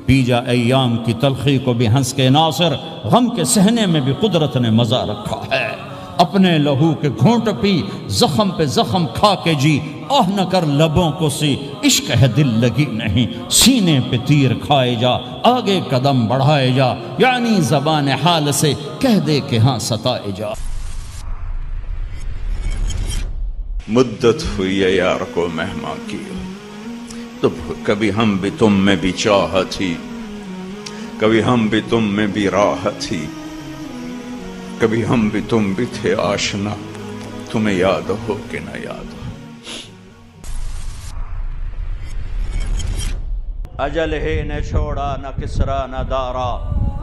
پی جا ایام کی تلخی کو بھی ہنس کے ناصر، غم کے سہنے میں بھی قدرت نے مزہ رکھا ہے۔ اپنے لہو کے گھونٹ پی، زخم پہ زخم کھا کے جی، آہ نہ کر لبوں کو سی، عشق ہے دل لگی نہیں، سینے پہ تیر کھائے جا، آگے قدم بڑھائے جا، یعنی زبان حال سے کہہ دے کہ ہاں ستائے جا۔ مدت ہوئی ہے یار کو مہمان کی، تو کبھی ہم بھی تم میں بھی چاہ تھی، کبھی ہم بھی تم میں بھی راہ تھی، کبھی ہم بھی تم بھی تھے آشنا، تمہیں یاد ہو کہ نہ یاد ہو۔ اجل ہی نے چھوڑا نہ کسرا نہ دارا،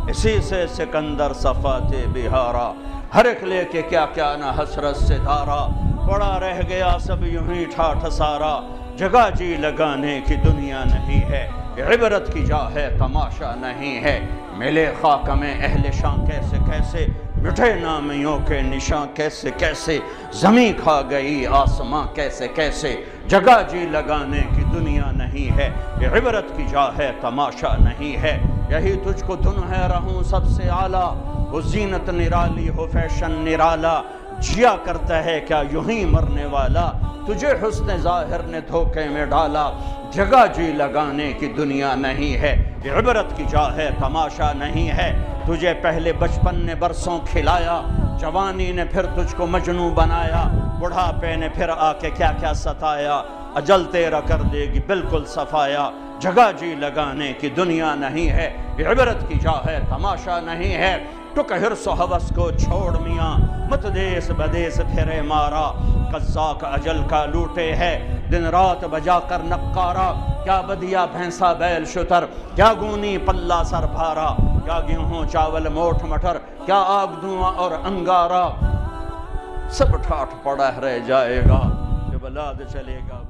اسی سے سکندر صفات بہارا، ہر ایک لے کے کیا کیا نہ حسرت سے دھارا، پڑا رہ گیا سب یوں ہی ٹھاٹھ سارا، جگہ جی لگانے کی دنیا نہیں ہے، عبرت کی جا ہے تماشا نہیں ہے، ملے خاک میں اہل شان کیسے کیسے، مٹھے نامیوں کے نشاں کیسے کیسے، زمین کھا گئی آسماں کیسے کیسے، جگہ جی لگانے کی دنیا نہیں ہے، عبرت کی جا ہے تماشا نہیں ہے، یہی تجھ کو دن ہے رہوں سب سے اعلیٰ، وہ زینت نرالی ہو فیشن نرالا، جیا کرتا ہے کیا یوں ہی مرنے والا، تجھے حسن ظاہر نے دھوکے میں ڈالا، جگہ جی لگانے کی دنیا نہیں ہے، عبرت کی جا ہے تماشا نہیں ہے، تجھے پہلے بچپن نے برسوں کھلایا، جوانی نے پھر تجھ کو مجنوں بنایا، بڑھاپے نے پھر آ کے کیا کیا ستایا، اجل تیرا کر دے گی بالکل صفایا، جگہ جی لگانے کی دنیا نہیں ہے، عبرت کی جا ہے تماشا نہیں ہے، ٹک حرص و حوث کو چھوڑ میاں، مت دیس بدیس پھرے مارا، قزاق اجل کا لوٹے ہے، دن رات بجا کر نقارا، کیا بدیا بھینسا بیل شتر، کیا گونی پلہ سر بھارا، کیا گیہوں چاول موٹھ مٹر، کیا آگ دھواں اور انگارا، سب ٹھاٹھ پڑا رہ جائے گا جب لاد چلے گا۔